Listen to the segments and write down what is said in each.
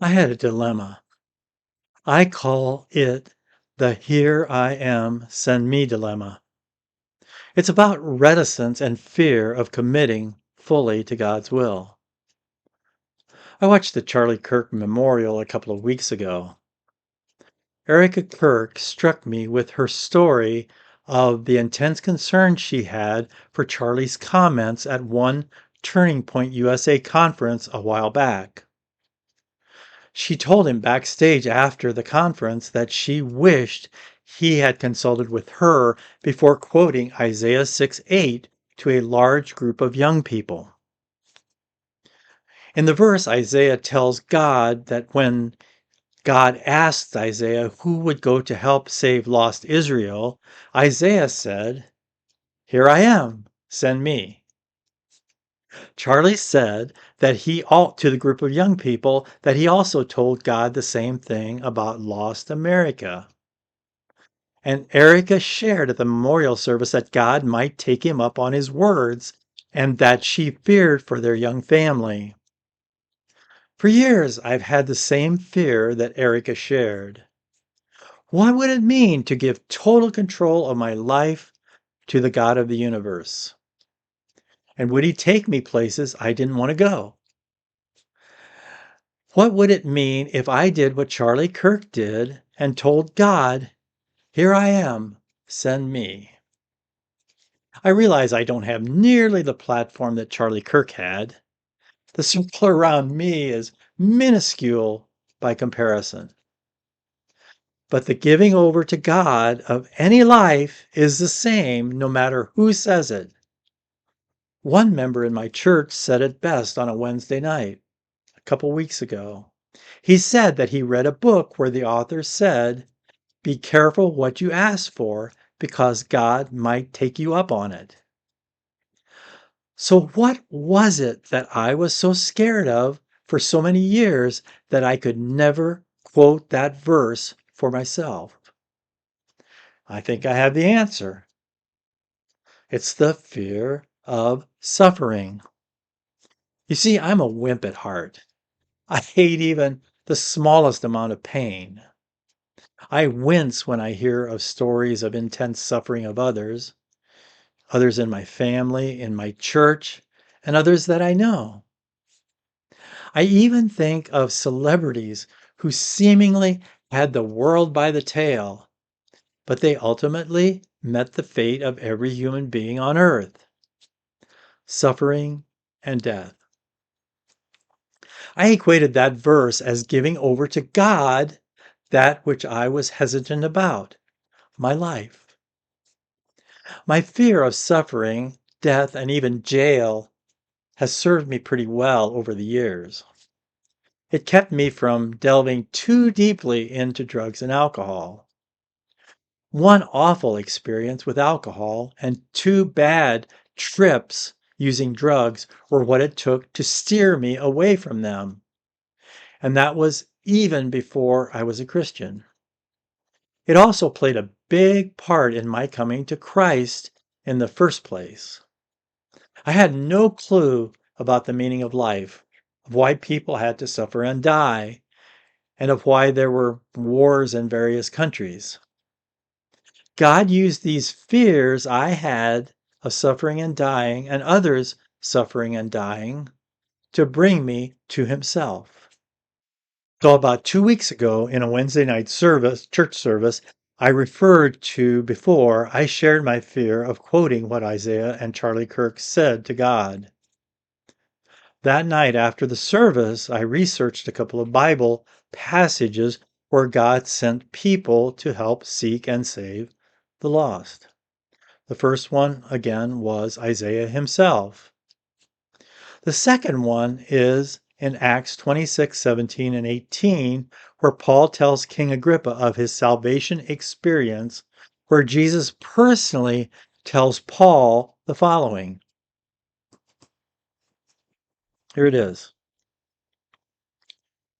I had a dilemma. I call it the "here I am, send me" dilemma. It's about reticence and fear of committing fully to God's will. I watched the Charlie Kirk memorial a couple of weeks ago. Erica Kirk struck me with her story of the intense concern she had for Charlie's comments at one Turning Point USA conference a while back. She told him backstage after the conference that she wished he had consulted with her before quoting Isaiah 6:8 to a large group of young people. In the verse, Isaiah tells God that when God asked Isaiah who would go to help save lost Israel, Isaiah said, "Here I am, send me." Charlie said that to the group of young people that he also told God the same thing about lost America. And Erica shared at the memorial service that God might take him up on his words and that she feared for their young family. For years, I've had the same fear that Erica shared. What would it mean to give total control of my life to the God of the universe? And would he take me places I didn't want to go? What would it mean if I did what Charlie Kirk did and told God, "Here I am, send me"? I realize I don't have nearly the platform that Charlie Kirk had. The circle around me is minuscule by comparison. But the giving over to God of any life is the same no matter who says it. One member in my church said it best on a Wednesday night a couple weeks ago. He said that he read a book where the author said, "Be careful what you ask for because God might take you up on it." So, what was it that I was so scared of for so many years that I could never quote that verse for myself? I think I have the answer. It's the fear of suffering. You see, I'm a wimp at heart. I hate even the smallest amount of pain. I wince when I hear of stories of intense suffering of others in my family, in my church, and others that I know. I even think of celebrities who seemingly had the world by the tail, but they ultimately met the fate of every human being on earth: suffering and death. I equated that verse as giving over to God that which I was hesitant about, my life. My fear of suffering, death, and even jail has served me pretty well over the years. It kept me from delving too deeply into drugs and alcohol. One awful experience with alcohol and two bad trips using drugs were what it took to steer me away from them. And that was even before I was a Christian. It also played a big part in my coming to Christ in the first place. I had no clue about the meaning of life, of why people had to suffer and die, and of why there were wars in various countries. God used these fears I had of suffering and dying, and others suffering and dying, to bring me to Himself. So about 2 weeks ago in a Wednesday night church service, I referred to before, I shared my fear of quoting what Isaiah and Charlie Kirk said to God. That night after the service, I researched a couple of Bible passages where God sent people to help seek and save the lost. The first one, again, was Isaiah himself. The second one is in Acts 26:17 and 18, where Paul tells King Agrippa of his salvation experience, where Jesus personally tells Paul the following. Here it is.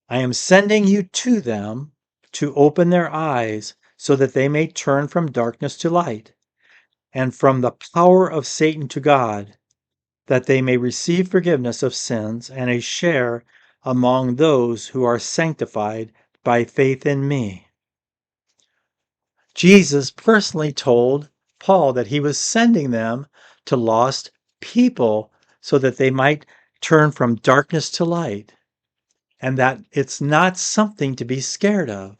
"I am sending you to them to open their eyes so that they may turn from darkness to light and from the power of Satan to God, that they may receive forgiveness of sins and a share among those who are sanctified by faith in me. Jesus personally told Paul that he was sending them to lost people so that they might turn from darkness to light, and that it's not something to be scared of.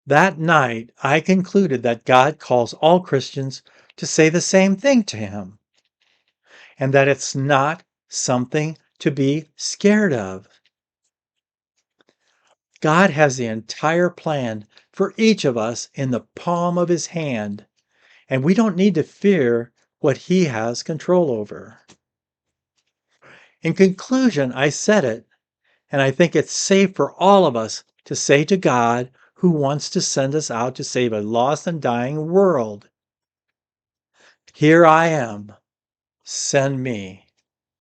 That night, I concluded that God calls all Christians to say the same thing to him, and that it's not something to be scared of. God has the entire plan for each of us in the palm of his hand, and we don't need to fear what he has control over. In conclusion, I said it, and I think it's safe for all of us to say to God, who wants to send us out to save a lost and dying world, "Here I am, send me."